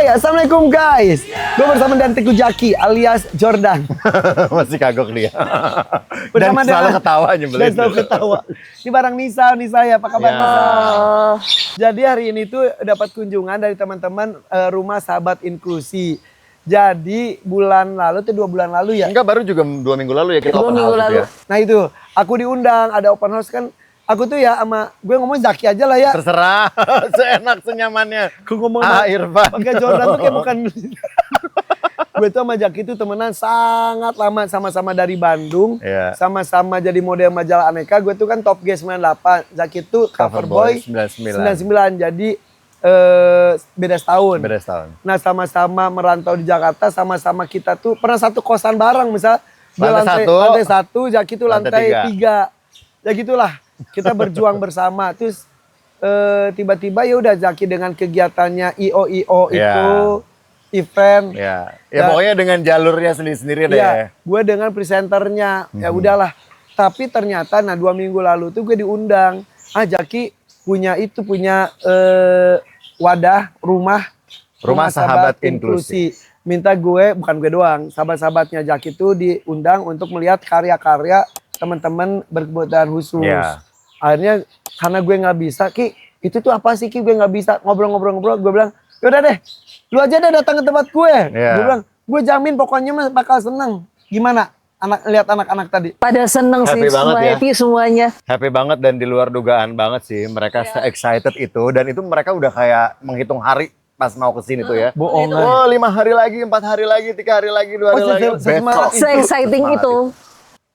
Hai, assalamualaikum guys. Gue bersama dengan Teguh Jaki alias Jordan. Masih kagok dia. Dan Bersama selalu dengan- ketawa nyebelin. Dan selalu ketawa. Ini barang Nisa, saya. Apa kabar Ya. Nisa? Jadi hari ini tuh dapat kunjungan dari teman-teman Rumah Sahabat Inklusi. Jadi bulan lalu tuh 2 bulan lalu ya. Enggak, baru juga 2 minggu lalu ya kita 2 open minggu house lalu. ya. Nah itu, aku diundang, ada open house kan. Aku tuh ya sama, gue ngomong Zaki aja lah ya. Terserah, seenak senyamannya. Gue ngomong Irfan. pakai Jordan tuh kayak bukan. Gue tuh sama Zaki tuh temenan sangat lama, sama-sama dari Bandung. Iya. Sama-sama jadi model majalah Aneka. Gue tuh kan Top G 98. Zaki tuh Cover Boy 99. Jadi beda setahun. Beda setahun. Nah sama-sama merantau di Jakarta, sama-sama kita tuh pernah satu kosan bareng misal. Dia Lantai satu. lantai 1, Zaki tuh Lantai lantai 3. Ya gitulah, kita berjuang bersama. Terus tiba-tiba ya udah Zaki dengan kegiatannya IO itu, event. Ya, Ya. pokoknya dengan jalurnya sendiri-sendiri deh. Iya, gue dengan presenternya. Ya udahlah. Tapi ternyata 2 minggu lalu tuh gue diundang. Zaki punya wadah rumah Sahabat Inklusi. Minta gue, bukan gue doang, sahabat-sahabatnya Zaki tuh diundang untuk melihat karya-karya teman-teman berkebutuhan khusus. Iya. Akhirnya karena gue nggak bisa, Ki, itu tuh apa sih Ki, gue nggak bisa ngobrol-ngobrol. Gue bilang, yaudah deh, lu aja deh datang ke tempat gue. Iya. Gue bilang, gue jamin pokoknya mah bakal seneng. Gimana? Lihat anak-anak tadi. Pada seneng Happy sih, banget semua ya. happy semuanya. Happy banget dan di luar dugaan banget sih. Mereka se-excited itu. Dan itu mereka udah kayak menghitung hari pas mau kesini tuh ya. Bohongan. Oh 5 hari lagi, 4 hari lagi, 3 hari lagi, 2 hari Oh, lagi. sesemangat Besok. itu. Se-exciting Semangat itu.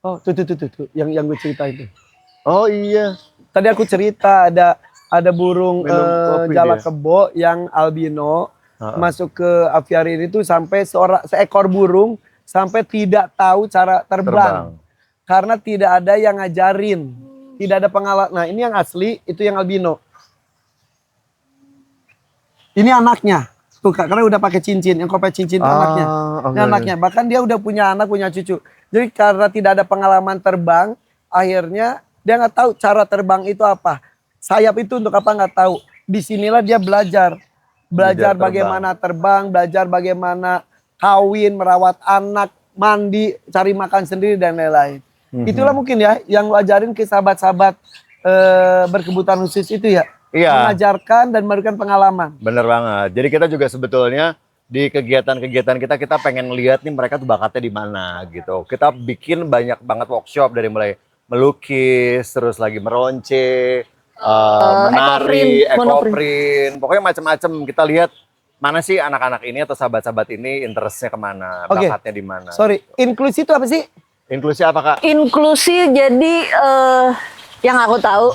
Oh, tuh, yang gue cerita itu. Oh iya. Tadi aku cerita ada burung Minum kopi jalak dia. kebo yang albino masuk ke aviari ini tuh sampai seekor burung sampai tidak tahu cara terbang. Karena tidak ada yang ngajarin. Tidak ada pengalaman. Nah, ini yang asli, itu yang albino. Ini anaknya. Tuh, Kak, karena udah pakai cincin, yang kopet cincin itu anaknya. Ini anaknya. Bahkan dia udah punya anak, punya cucu. Jadi karena tidak ada pengalaman terbang, akhirnya dia nggak tahu cara terbang itu apa. Sayap itu untuk apa nggak tahu. Disinilah dia belajar. Belajar Belajar bagaimana terbang, belajar bagaimana kawin, merawat anak, mandi, cari makan sendiri dan lain-lain. Itulah mungkin ya yang lu ajarin ke sahabat-sahabat berkebutuhan khusus itu ya. Iya. Mengajarkan dan memberikan pengalaman. Bener banget. Jadi kita juga sebetulnya di kegiatan-kegiatan kita pengen lihat nih mereka tuh bakatnya di mana gitu. Kita bikin banyak banget workshop dari mulai melukis, terus lagi meronce, menari, ekoprint, pokoknya macam-macam. Kita lihat mana sih anak-anak ini atau sahabat-sahabat ini interestnya kemana, Oke. bakatnya di mana. Sorry, inklusi itu apa sih? Inklusi apa Kak? Inklusi jadi yang aku tahu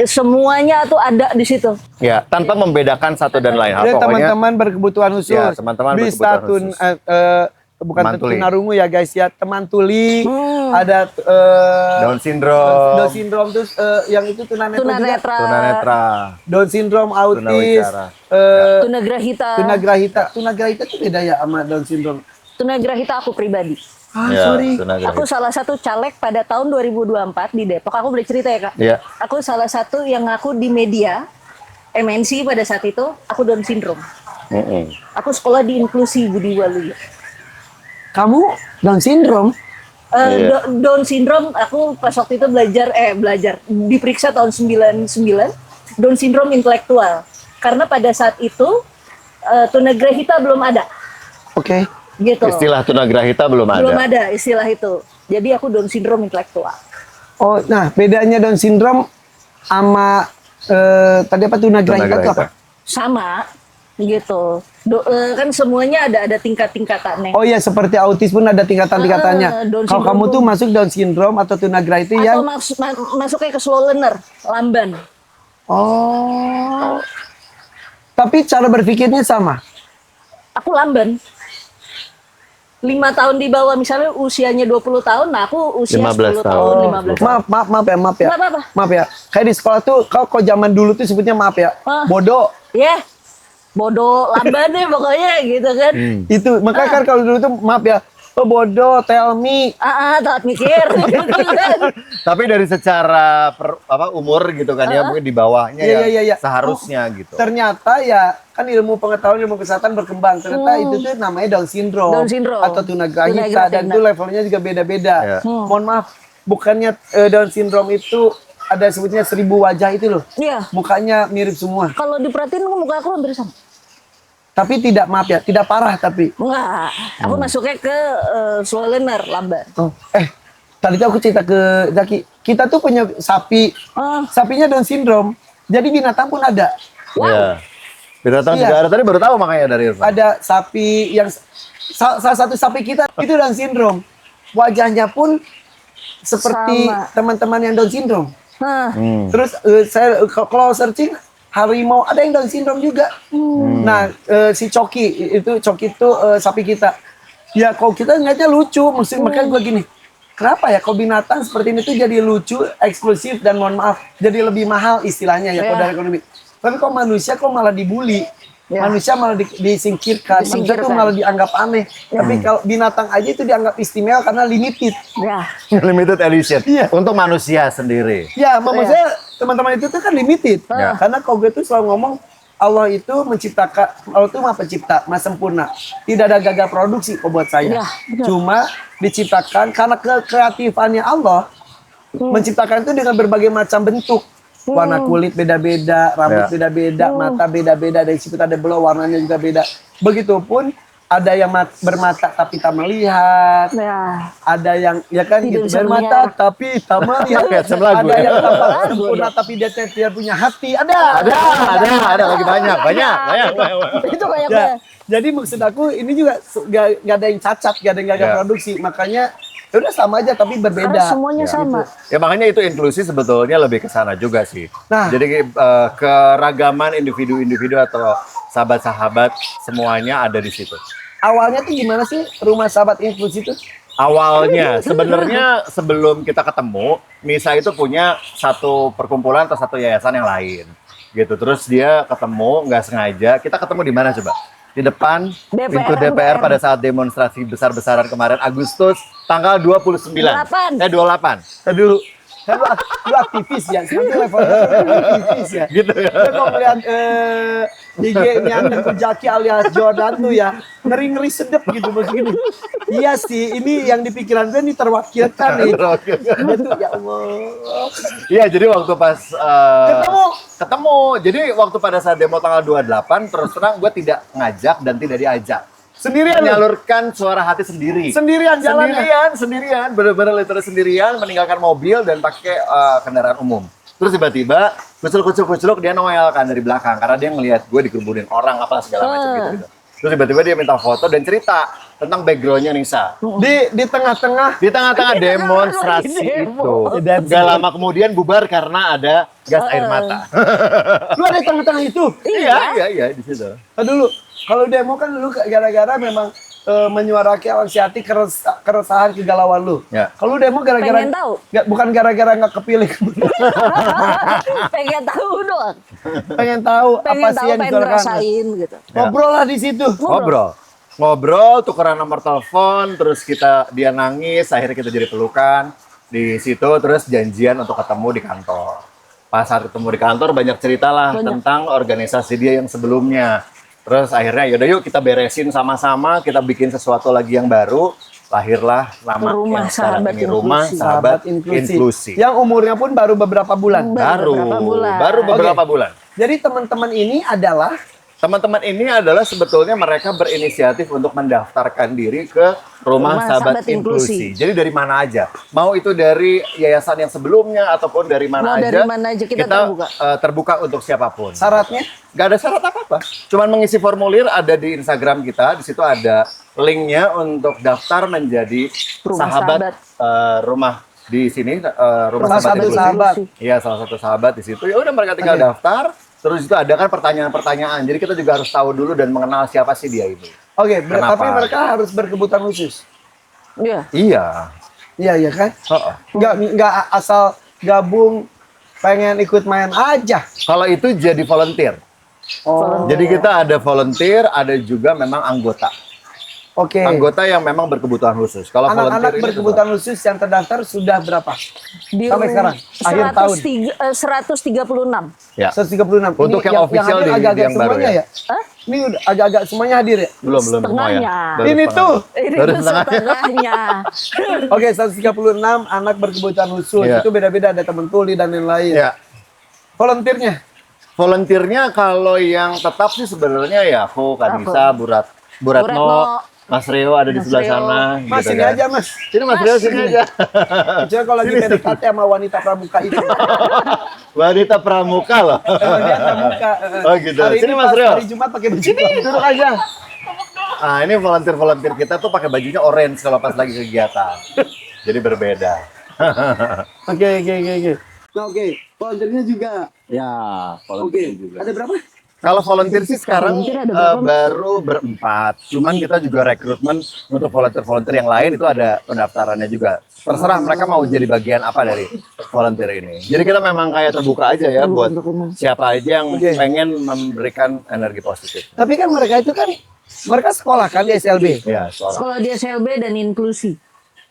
semuanya tuh ada di situ. Ya, tanpa membedakan satu dan lain hal. Jadi Pokoknya teman-teman berkebutuhan khusus. Ya, teman-teman bisa berkebutuhan bukan Teman tuli. tunarungu ya guys ya, teman tuli, ada Down syndrome, Down syndrome terus yang itu tunanetra juga. Tunanetra, tunanetra, Down syndrome, autis, tunawicara. tunagrahita. tunagrahita itu beda ya sama Down syndrome. Tunagrahita aku pribadi. Ya, Sorry. tunagrahita. Aku salah satu caleg pada tahun 2024 di Depok. Aku boleh cerita ya Kak? Iya. Aku salah satu yang aku di media MNC pada saat itu, aku Down syndrome. Aku sekolah di inklusi Budi Waluyo. Kamu Down syndrome? Iya. Down syndrome aku pas waktu itu belajar diperiksa tahun 99 Down syndrome intelektual karena pada saat itu tunagrahita belum ada Oke. gitu. Istilah tunagrahita belum Belum ada. ada istilah itu. Jadi aku Down syndrome intelektual. Oh, nah bedanya Down syndrome sama tadi apa tunagrahita itu apa? Sama gitu. Kan semuanya ada tingkat-tingkatannya. Oh iya, seperti autis pun ada tingkatan-tingkatannya. Down Kalau syndrome kamu tuh pun. masuk Down syndrome atau tunagrahita Atau yang masuknya ke slow learner, lamban. oh. Tapi cara berpikirnya sama. Aku lamban. 5 tahun di bawah, misalnya usianya 20 tahun, nah aku usia 10 15 tahun, tahun. 15 tahun. Maaf ya. Nggak apa-apa. Maaf ya. Kayak di sekolah tuh kalau zaman dulu tuh sebutnya maaf ya. Bodoh. Ya, bodoh lamban deh pokoknya gitu kan. Itu makanya kan kalau dulu tuh maaf ya. Oh bodoh, tell me. Tak mikir. Tapi dari secara umur gitu kan ya, mungkin di bawahnya Iya. seharusnya gitu. Ternyata ya kan ilmu pengetahuan, ilmu kesehatan berkembang. Ternyata itu tuh namanya Down syndrome, Down syndrome. atau tunagrahita, Tunagrahita. dan itu levelnya juga beda-beda. Ya. Mohon maaf, bukannya Down syndrome itu ada sebutnya 1000 wajah itu loh. Iya. Mukanya mirip semua. Kalau diperhatiin muka aku hampir sama. Tapi tidak, maaf ya, tidak parah tapi. Enggak, aku masuknya ke swollener, lamban. Oh, tadi tuh aku cerita ke Zaki, kita tuh punya sapi, sapinya Down syndrome. Jadi binatang pun ada. Iya. Binatang Iya. juga ada, tadi baru tahu makanya dari Irfan. Ada sapi yang salah satu sapi kita itu Down syndrome. Wajahnya pun seperti Sama. teman-teman yang Down syndrome. Terus saya kalau searching harimau ada yang Down syndrome juga. Nah, si Coki itu sapi kita. Ya kalau kita ngeliatnya lucu, makanya gue gini. Kenapa ya kalau binatang seperti ini tuh jadi lucu, eksklusif, dan mohon maaf jadi lebih mahal istilahnya ya kalau Iya. dari ekonomi. Tapi kalau manusia kok malah dibully. Ya. Manusia malah disingkirkan. Manusia tuh malah dianggap aneh. Tapi kalau binatang aja itu dianggap istimewa karena limited. Ya. Limited edition. Iya. Untuk manusia sendiri. Ya, maksudnya teman-teman itu tuh kan limited. Ya. Karena kalau gue tuh selalu ngomong Allah itu menciptakan, Allah itu Maha Pencipta, Maha Sempurna. Tidak ada gagal produksi kok buat saya. Ya, betul. Cuma diciptakan karena kekreatifannya Allah menciptakan itu dengan berbagai macam bentuk. Warna kulit beda-beda, rambut Ya. beda-beda, mata beda-beda, dari situ ada belau, warnanya juga beda. Begitupun ada yang bermata tapi tak melihat. Ya. Ada yang ya kan Tidak gitu bisa bermata melihat. tapi tak melihat. Kayak sem lagu Ada ya. yang tampak sempurna tapi dia tidak punya hati. Ada Ada lagi banyak. Itu kayak Ya, jadi maksud aku ini juga gak ada yang cacat, gak ada yang gagal Ya. produksi. Makanya ya udah sama aja tapi berbeda. karena semuanya sama. Ya makanya itu inklusi sebetulnya lebih ke sana juga sih. Nah. Jadi keragaman individu-individu atau sahabat-sahabat semuanya ada di situ. Awalnya tuh gimana sih rumah sahabat inklusi itu? Awalnya sebenarnya sebelum kita ketemu, Nisa itu punya satu perkumpulan atau satu yayasan yang lain. Gitu. Terus dia ketemu nggak sengaja. Kita ketemu di mana coba? Di depan DPR, pintu DPR pada saat demonstrasi besar-besaran kemarin Agustus tanggal 29. 28. 28. Aduh, kan lu aktivis ya, sekarang levelnya aktivis ya. Gitu ya. Lu kalau melihat IG-nya Tengku Zaki alias Jordan tuh ya, ngeri-ngeri sedep gitu begini. Iya sih, ini yang di pikiran gue nih terwakilkan nih. Dia tuh, ya Allah. Iya, jadi waktu pas Ketemu. ketemu. Jadi waktu pada saat demo tanggal 28 terus terang gue tidak ngajak dan tidak diajak. Sendirian lu? Menyalurkan suara hati sendiri. Sendirian jalannya? Sendirian, bener-bener literal sendirian, meninggalkan mobil dan pakai kendaraan umum. Terus tiba-tiba kucluk dia noel kan dari belakang karena dia ngelihat gue dikerumunin orang apa segala macam gitu. Terus tiba-tiba dia minta foto dan cerita tentang backgroundnya Nisa. Di tengah-tengah. Di tengah-tengah demonstrasi itu. Gak lama kemudian bubar karena ada gas air mata. Lu ada di tengah-tengah itu? Iya di situ. Dulu, kalau demo kan lu gara-gara memang menyuarakan aksi keresahan, kegalauan lu. Ya. Kalau demo gara-gara Pengen tahu. bukan gara-gara nggak kepilih. Pengen tahu doang. Pengen tahu apa Pengen sih tahu, yang pengen disuarakan. ngerasain gitu. Ngobrol lah di situ. Ngobrol, tukeran nomor telepon, terus dia nangis, akhirnya kita jadi pelukan di situ, terus janjian untuk ketemu di kantor. Pas saat ketemu di kantor banyak cerita lah tentang organisasi dia yang sebelumnya. Terus akhirnya yaudah yuk kita beresin sama-sama, kita bikin sesuatu lagi yang baru. Lahirlah nama Rumah yang sekarang Sahabat ini, Inklusi. Rumah Sahabat Inklusi. Yang umurnya pun baru beberapa bulan. Baru beberapa bulan. Jadi teman-teman ini adalah Teman-teman ini adalah sebetulnya mereka berinisiatif untuk mendaftarkan diri ke Rumah Sahabat Inklusi. Jadi dari mana aja, mau itu dari yayasan yang sebelumnya ataupun dari mana Mau aja, dari mana aja kita terbuka. Terbuka untuk siapapun. syaratnya. Gak ada syarat apa-apa, cuman mengisi formulir ada di Instagram kita, di situ ada linknya untuk daftar menjadi Rumah sahabat rumah di sini, Rumah Sahabat Inklusi. Sahabat. Iya, salah satu sahabat di situ. Ya udah mereka tinggal daftar. Terus itu ada kan pertanyaan-pertanyaan. Jadi kita juga harus tahu dulu dan mengenal siapa sih dia ini. Oke, Kenapa? tapi mereka harus berkebutuhan khusus. Iya. Iya. Iya kan? Nggak asal gabung pengen ikut main aja. Kalau itu jadi volunteer. Oh. Jadi kita ada volunteer, ada juga memang anggota. Oke. Anggota yang memang berkebutuhan khusus. Kalau Anak-anak volunteer ini berkebutuhan khusus yang terdaftar sudah berapa? Di Sampai sekarang, akhir tahun. 136. ya. 136. Untuk Ini yang official hadir di- agak-agak yang baru semuanya ya? ya. Ini udah agak-agak semuanya hadir ya. Belum semua ya. Setengahnya. Baru Ini setengahnya. tuh. Ini Baru tuh setengahnya. setengahnya. Oke, 136 anak berkebutuhan khusus. Iya. Itu beda-beda, ada teman tuli dan lain-lain. Ya. Volunteernya? Volunteernya kalau yang tetap sih sebenarnya ya aku, Kanisa, Buratno, Buratno, Mas Rio ada di Mas sebelah Rio. sana. Mas, gitu sini kan. aja mas. Sini Mas Rio, sini aja. Kecuali kalau lagi PDKT sama wanita pramuka itu. Wanita pramuka loh. Kalau dia pramuka. Oh gitu. Hari Sini ini Mas pas Rio. hari Jumat pakai baju Sini, pramuka. duduk aja. Ah, ini volunteer kita tuh pakai bajunya orange kalau pas lagi kegiatan. Jadi berbeda. Oke. Nah, oke, volunteernya juga. Ya, Oke, ada berapa? Kalau volunteer sih sekarang Volunteer ada berapa, Mas? baru berempat. Cuman kita juga rekrutmen untuk volunteer-volunteer yang lain itu ada pendaftarannya juga. Terserah mereka mau jadi bagian apa dari volunteer ini. Jadi kita memang kayak terbuka aja ya buat siapa aja yang Oke. pengen memberikan energi positif. Tapi kan mereka itu kan, mereka sekolah kan di SLB. Ya, soal Sekolah di SLB dan inklusi.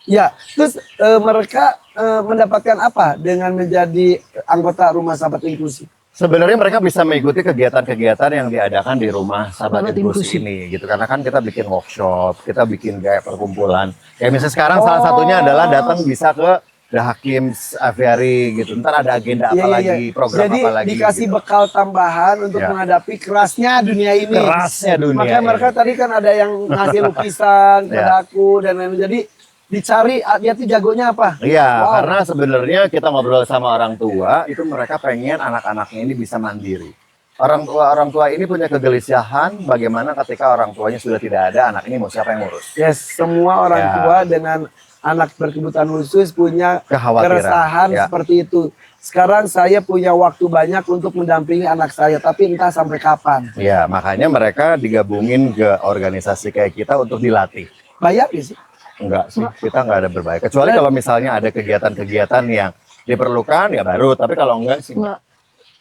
Ya, terus mereka mendapatkan apa dengan menjadi anggota Rumah Sahabat Inklusi? sebenarnya mereka bisa mengikuti kegiatan-kegiatan yang diadakan di rumah sahabat Sahabat inklusi Inklusi. ini gitu. Karena kan kita bikin workshop, kita bikin kayak perkumpulan. Kayak misalnya sekarang salah satunya adalah datang bisa ke The Hakim's Aviary gitu. Ntar ada agenda apa Iya, iya, lagi, iya. program Jadi apa lagi. dikasih gitu. bekal tambahan untuk Ya. menghadapi kerasnya dunia ini. Kerasnya dunia Makanya ini. mereka tadi kan ada yang ngasih lukisan ke Ya. aku dan lain-lain. Jadi dicari dia tuh jagonya apa. Iya, Wow. karena sebenarnya kita ngobrol sama orang tua, itu mereka pengen anak-anaknya ini bisa mandiri. Orang tua ini punya kegelisahan bagaimana ketika orang tuanya sudah tidak ada, anak ini mau siapa yang ngurus? Yes, semua orang Ya. tua dengan anak berkebutuhan khusus punya Kekhawatiran. keresahan Ya. seperti itu. Sekarang saya punya waktu banyak untuk mendampingi anak saya, tapi entah sampai kapan. Ya, makanya mereka digabungin ke organisasi kayak kita untuk dilatih. Bayar nggak sih? Enggak sih, kita nggak ada berbahaya. Kecuali kalau misalnya ada kegiatan-kegiatan yang diperlukan, ya baru. Tapi kalau enggak sih, Enggak,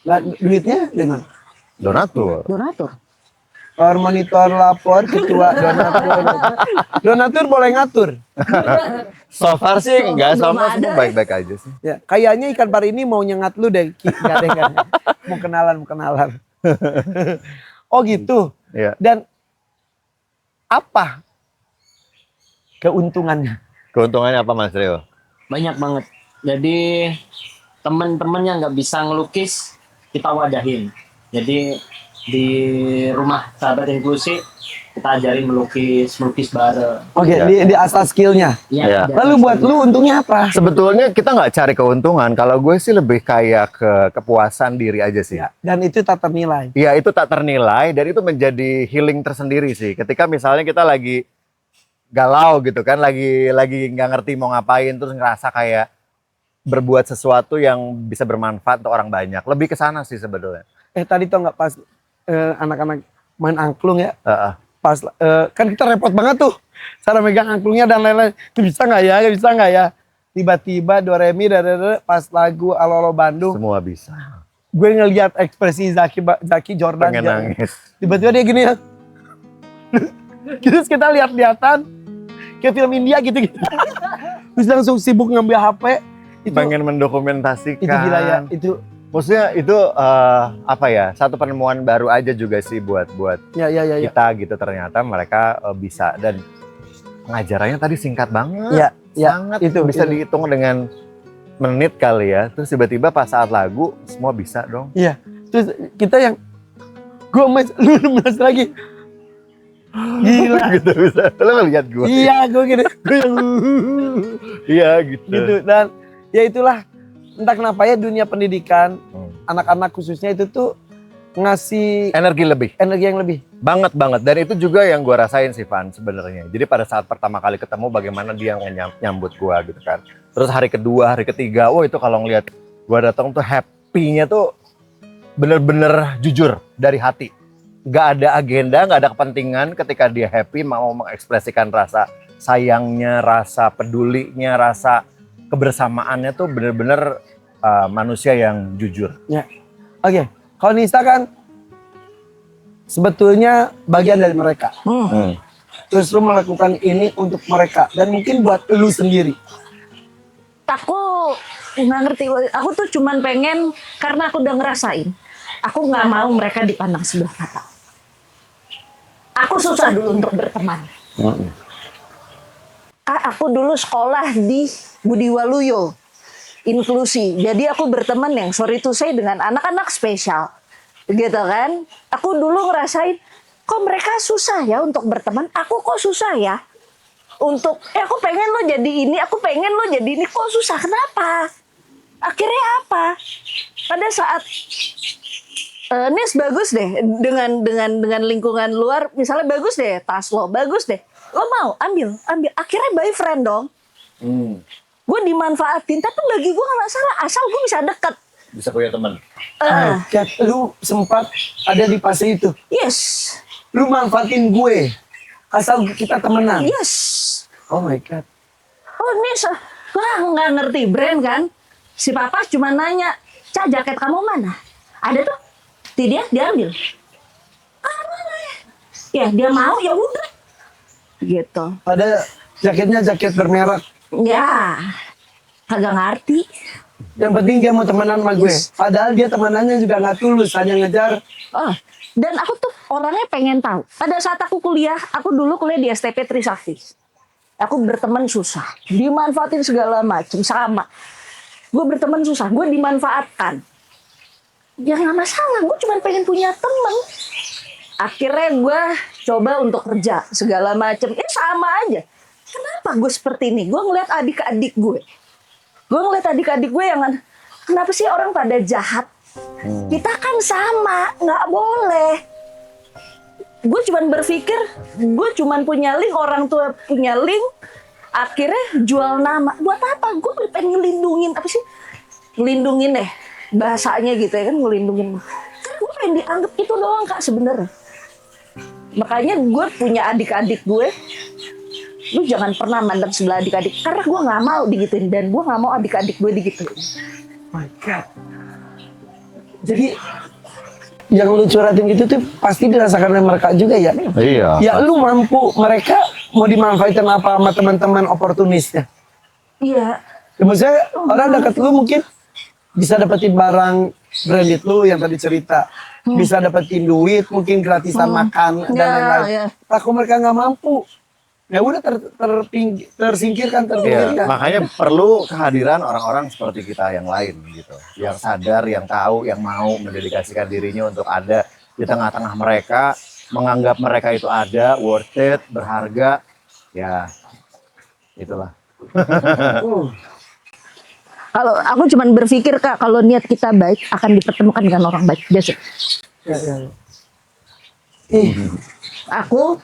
Nah, duitnya dengan donatur. donatur. monitor lapor ketua donatur. Donatur boleh ngatur. So far sih enggak, Belum sama ada. semua baik-baik aja sih. Ya, kayaknya ikan pari ini mau nyengat lu deh. Enggak deh, enggak deh. Mau kenalan. Oh gitu. Ya. Dan apa keuntungannya? Keuntungannya apa Mas Rio? Banyak banget. Jadi teman-teman yang nggak bisa ngelukis kita wadahin. Jadi di rumah sahabat inklusi kita ajarin melukis bareng. Oke, Ya. di asas skillnya. Iya. Lalu buat lu untungnya apa? Sebetulnya kita nggak cari keuntungan. Kalau gue sih lebih kayak ke kepuasan diri aja sih. Dan itu tak ternilai. Iya, itu tak ternilai dan itu menjadi healing tersendiri sih. Ketika misalnya kita lagi galau gitu kan, lagi nggak ngerti mau ngapain, terus ngerasa kayak berbuat sesuatu yang bisa bermanfaat untuk orang banyak. Lebih ke sana sih sebetulnya. Tadi tau nggak pas anak-anak main angklung ya, Heeh. pas kan kita repot banget tuh cara megang angklungnya dan lain-lain. Itu bisa nggak ya? Bisa nggak ya? Tiba-tiba do re mi pas lagu Alo Alo Bandung, Semua bisa. gue ngeliat ekspresi Zaki Jordan. Pengen dia- nangis. Tiba-tiba dia gini ya. Terus kita lihat-lihatan kayak film India gitu. Terus langsung sibuk ngambil HP. Itu Pengen mendokumentasikan. itu gila ya. Itu Maksudnya itu apa ya? Satu penemuan baru aja juga sih buat ya. kita gitu. Ternyata mereka bisa dan pengajarannya tadi singkat banget. Ya, ya, Sangat itu, bisa itu. dihitung dengan menit kali ya. Terus tiba-tiba pas saat lagu semua bisa dong. Iya. Terus kita yang gue lu mas lagi. Gila. gitu bisa. Lo ngeliat gue. Iya, gue gini. Gue yang Iya gitu. gitu. Dan ya itulah, entah kenapa ya dunia pendidikan, anak-anak khususnya itu tuh ngasih Energi lebih. energi yang lebih. Banget. Dan itu juga yang gue rasain sih Van sebenarnya. Jadi pada saat pertama kali ketemu bagaimana dia nyambut gue gitu kan. Terus hari kedua, hari ketiga, wah itu kalau ngeliat gue datang tuh happy-nya tuh bener-bener jujur dari hati. Gak ada agenda, gak ada kepentingan ketika dia happy mau mengekspresikan rasa sayangnya, rasa pedulinya, rasa kebersamaannya tuh bener-bener manusia yang jujur. Oke, kalau Nisa kan sebetulnya bagian dari mereka. terus lu melakukan ini untuk mereka dan mungkin buat lu sendiri? Aku nggak ngerti. Aku tuh cuman pengen, karena aku udah ngerasain. Aku nggak mau mereka dipandang sebelah mata. Aku susah dulu untuk berteman. Aku dulu sekolah di Budi Waluyo, inklusi. Jadi aku berteman yang sorry to say dengan anak-anak spesial, gitu kan? Aku dulu ngerasain, kok mereka susah ya untuk berteman. Aku kok susah ya untuk, aku pengen lo jadi ini, aku pengen lo jadi ini, kok susah. Kenapa? Akhirnya apa? Pada saat Nis bagus deh dengan lingkungan luar, misalnya bagus deh tas lo, bagus deh, lo mau ambil, akhirnya boyfriend dong. Gue dimanfaatin, tapi bagi gue gak masalah asal gue bisa deket. Bisa punya teman. Kat, lu sempat ada di fase itu. Yes, Lu manfaatin gue asal kita temenan. yes. Oh my god. Oh Nis, wah nggak ngerti brand kan? Si papa cuma nanya, Ca, jaket kamu mana? Ada tuh. Dia diambil. Mana ya? Ya dia mau, ya udah. Gitu. Ada jaketnya jaket bermerek. Ya, kagak ngerti. Yang penting dia mau temenan sama gue. Yes. Padahal dia temenannya juga nggak tulus, hanya ngejar. Oh, dan aku tuh orangnya pengen tahu. Pada saat aku kuliah, aku dulu kuliah di STP Trisakti. Aku berteman susah, dimanfaatin segala macam sama. Gue berteman susah, gue dimanfaatkan. Ya nggak masalah, gue cuma pengen punya temen. Akhirnya gue coba untuk kerja segala macam. Sama aja. Kenapa gue seperti ini? Gue ngeliat adik-adik gue. Gue ngeliat adik-adik gue yang kenapa sih orang pada jahat? Kita kan sama, nggak boleh. Gue cuman berpikir, gue cuman punya link, orang tua punya link, akhirnya jual nama. Buat apa? Gue pengen ngelindungin, apa sih? Ngelindungin deh, bahasanya gitu ya kan, ngelindungin. Kan gue pengen dianggap itu doang Kak sebenarnya. Makanya gue punya adik-adik gue, lu jangan pernah mandang sebelah adik-adik, karena gue nggak mau digituin, dan gue nggak mau adik-adik gue digituin. My god. Jadi yang lu curatin itu tuh pasti dirasakan oleh mereka juga ya. Iya. Ya lu mampu, mereka mau dimanfaatkan apa sama teman-teman oportunisnya. Iya. Ya, maksudnya orang dekat lu mungkin bisa dapetin barang branded lu yang tadi cerita. Bisa dapetin duit, mungkin gratisan makan dan Ya, lain-lain. ya. Tapi mereka nggak mampu, ya udah tersingkirkan, Iya, terpinggirkan. makanya perlu kehadiran orang-orang seperti kita yang lain gitu, yang sadar, yang tahu, yang mau mendedikasikan dirinya untuk ada di tengah-tengah mereka, menganggap mereka itu ada, worth it, berharga, ya itulah. Kalau aku cuman berpikir Kak, kalau niat kita baik akan dipertemukan dengan orang baik. That's it. Ya, ya. Ih, Aku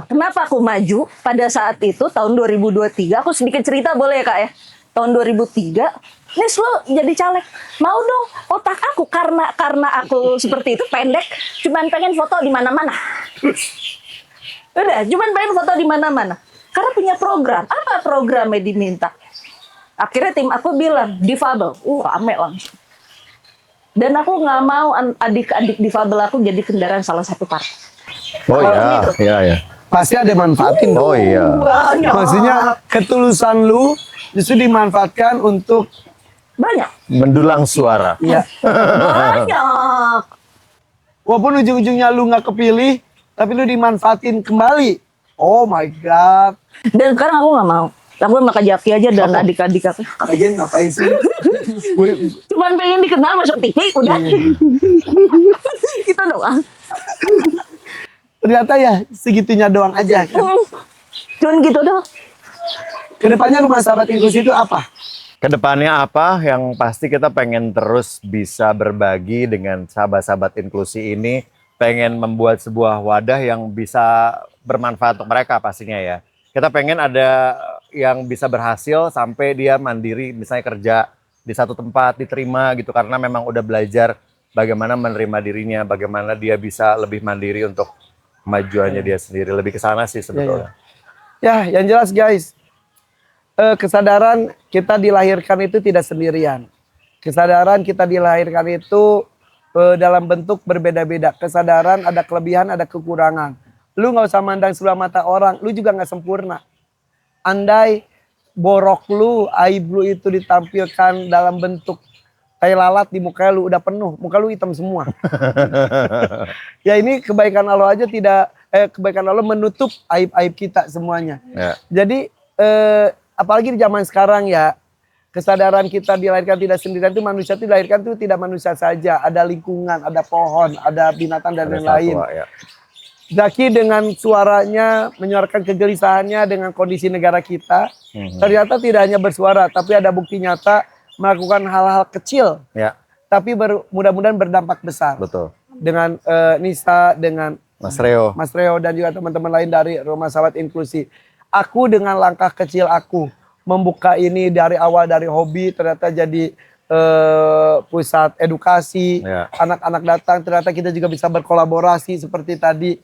kenapa aku maju pada saat itu tahun 2023? Aku sedikit cerita boleh ya Kak ya? Tahun 2003, Nis lo jadi caleg. Mau dong. Otak aku karena aku seperti itu pendek, cuman pengen foto di mana-mana. Udah, cuman pengen foto di mana-mana. Karena punya program. Apa programnya diminta? Akhirnya tim aku bilang difabel, rame langsung. Dan aku nggak mau adik-adik difabel aku jadi kendaraan salah satu partai. Oh iya, iya, iya. pasti ada manfaatin. Oh iya. Banyak. Maksudnya ketulusan lu justru dimanfaatkan untuk Banyak. Mendulang suara. ya. Banyak. Walaupun ujung-ujungnya lu nggak kepilih, tapi lu dimanfaatin kembali. Oh my god. Dan sekarang aku nggak mau. Aku sama Kak Jaki aja dan adik-adik aku. Lagian ngapain sih? Gue Cuman pengen dikenal masuk TV, udah. Kita doang. ternyata ya segitunya doang aja. Kan? Cuman gitu doang. Kedepannya rumah sahabat inklusi itu apa? Kedepannya apa? Yang pasti kita pengen terus bisa berbagi dengan sahabat-sahabat inklusi ini. Pengen membuat sebuah wadah yang bisa bermanfaat untuk mereka pastinya ya. Kita pengen ada yang bisa berhasil sampai dia mandiri, misalnya kerja di satu tempat, diterima gitu. Karena memang udah belajar bagaimana menerima dirinya, bagaimana dia bisa lebih mandiri untuk kemajuannya dia sendiri. Lebih ke sana sih sebetulnya. Ya, yang jelas guys, kesadaran kita dilahirkan itu tidak sendirian. Kesadaran kita dilahirkan itu dalam bentuk berbeda-beda. Kesadaran ada kelebihan, ada kekurangan. Lu nggak usah mandang sebelah mata orang, lu juga nggak sempurna. Andai borok lu, aib lu itu ditampilkan dalam bentuk tai lalat di muka lu udah penuh, muka lu hitam semua. Ya ini kebaikan Allah aja tidak, kebaikan Allah menutup aib-aib kita semuanya. Ya. Jadi apalagi di zaman sekarang ya, kesadaran kita dilahirkan tidak sendirian itu manusia itu dilahirkan itu tidak manusia saja, ada lingkungan, ada pohon, ada binatang dan Ada lain-lain. satwa, ya. Zaki dengan suaranya menyuarakan kegelisahannya dengan kondisi negara kita. Ternyata tidak hanya bersuara, tapi ada bukti nyata melakukan hal-hal kecil, Ya, tapi mudah-mudahan berdampak besar. betul. Dengan Nisa, dengan Mas Reo. Mas Reo dan juga teman-teman lain dari Rumah Sahabat Inklusi. Aku dengan langkah kecil aku membuka ini dari awal dari hobi ternyata jadi pusat edukasi, Ya. anak-anak datang ternyata kita juga bisa berkolaborasi seperti tadi.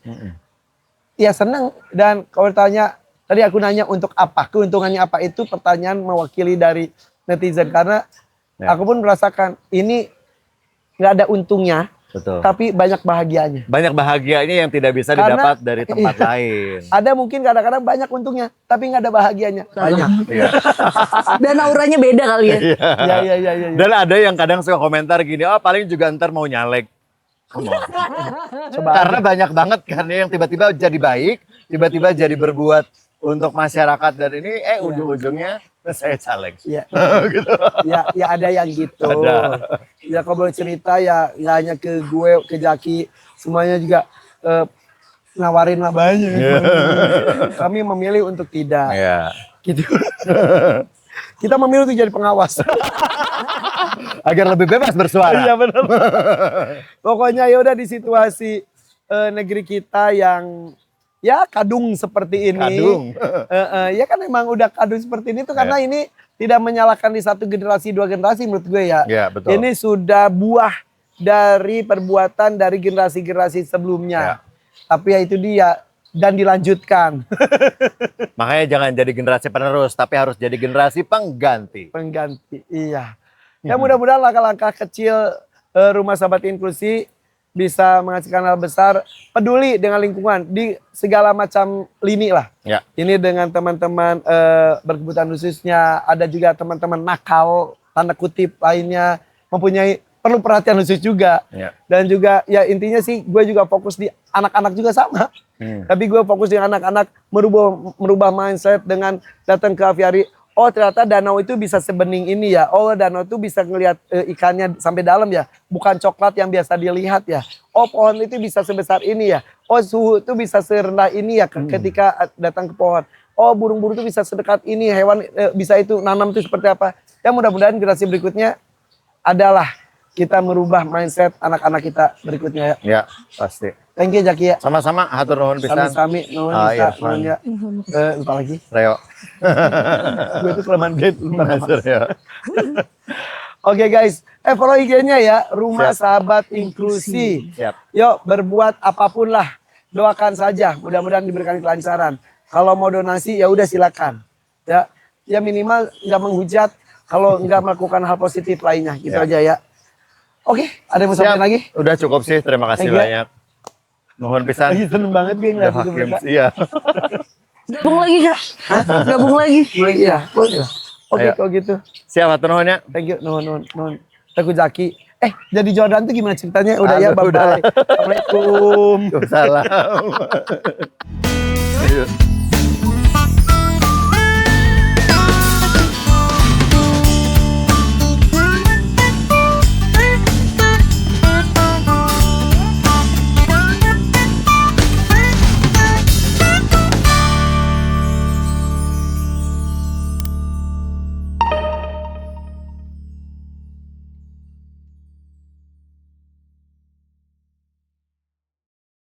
Ya senang, dan kalau tanya tadi aku nanya untuk apa, keuntungannya apa, itu pertanyaan mewakili dari netizen karena Ya. aku pun merasakan ini nggak ada untungnya Betul. tapi banyak bahagianya. Banyak bahagianya yang tidak bisa Karena- didapat dari tempat iya. lain. Ada mungkin kadang-kadang banyak untungnya tapi nggak ada bahagianya. Banyak. Iya. Dan auranya beda kali ya. Ya. Dan ada yang kadang suka komentar gini, oh paling juga ntar mau nyalek. Come on. Coba Karena banyak banget kan yang tiba-tiba jadi baik, tiba-tiba jadi berbuat untuk masyarakat dan ini ujung-ujungnya saya caleg. Ya, Gitu. ya ada yang gitu. Ada. Ya kalau boleh cerita ya nggak hanya ke gue, ke Jaki, semuanya juga nawarin lah banyak. Kami memilih untuk tidak. Iya. Gitu. Kita memilih untuk jadi pengawas. Agar lebih bebas bersuara. Iya benar. Pokoknya ya udah di situasi negeri kita yang ya kadung seperti ini. Kadung. Ya kan emang udah kadung seperti ini tuh karena ini tidak menyalahkan di satu generasi dua generasi menurut gue ya. Iya, betul. Ini sudah buah dari perbuatan dari generasi-generasi sebelumnya. Ya. Tapi ya itu dia dan dilanjutkan. Makanya jangan jadi generasi penerus, tapi harus jadi generasi pengganti. Pengganti. Iya. Ya mudah-mudahan langkah-langkah kecil Rumah Sahabat Inklusi bisa menghasilkan hal besar, peduli dengan lingkungan di segala macam lini lah. Ya. Ini dengan teman-teman berkebutuhan khususnya, ada juga teman-teman nakal, tanda kutip lainnya, mempunyai perlu perhatian khusus juga. Ya. Dan juga ya intinya sih gue juga fokus di anak-anak juga sama. Tapi gue fokus di anak-anak merubah mindset dengan datang ke aviari. Oh ternyata danau itu bisa sebening ini ya. Oh danau itu bisa ngelihat ikannya sampai dalam ya. Bukan coklat yang biasa dilihat ya. Oh pohon itu bisa sebesar ini ya. Oh suhu itu bisa serendah ini ya ketika datang ke pohon. Oh burung-burung itu bisa sedekat ini. Hewan bisa itu nanam itu seperti apa. Ya mudah-mudahan generasi berikutnya adalah kita merubah mindset anak-anak kita berikutnya ya. Ya, pasti. Thank you Jaki ya. Sama-sama, hatur nuhun pisan. Sami-sami nuhun Ah, bisa Irfan. nuhun ya. Lupa lagi. Reo. Gue itu kelemahan gate. Mas Reo. Oke guys, follow IG-nya ya, Rumah Siap. Sahabat Inklusi. Siap. Yuk berbuat apapun lah, doakan saja, mudah-mudahan diberikan kelancaran. Kalau mau donasi ya udah silakan. Ya minimal nggak menghujat, kalau nggak melakukan hal positif lainnya, gitu Ya. aja ya. Oke, ada yang mau sampaikan lagi? Udah cukup sih, terima kasih Thank you. banyak. Nuhun pisan. Lagi seneng banget gue ngeliat Udah itu hakim, mereka. iya. Gabung lagi Kak. Gabung lagi. Iya, boleh lah. Oke, Ayo. kalau gitu. Siap, hatur nuhun ya. Thank you, nuhun. Teguh Zaki. Jadi Jordan tuh gimana ceritanya? Udah ya, Aduh, udah bye-bye. Assalamualaikum. Salam. Ayo.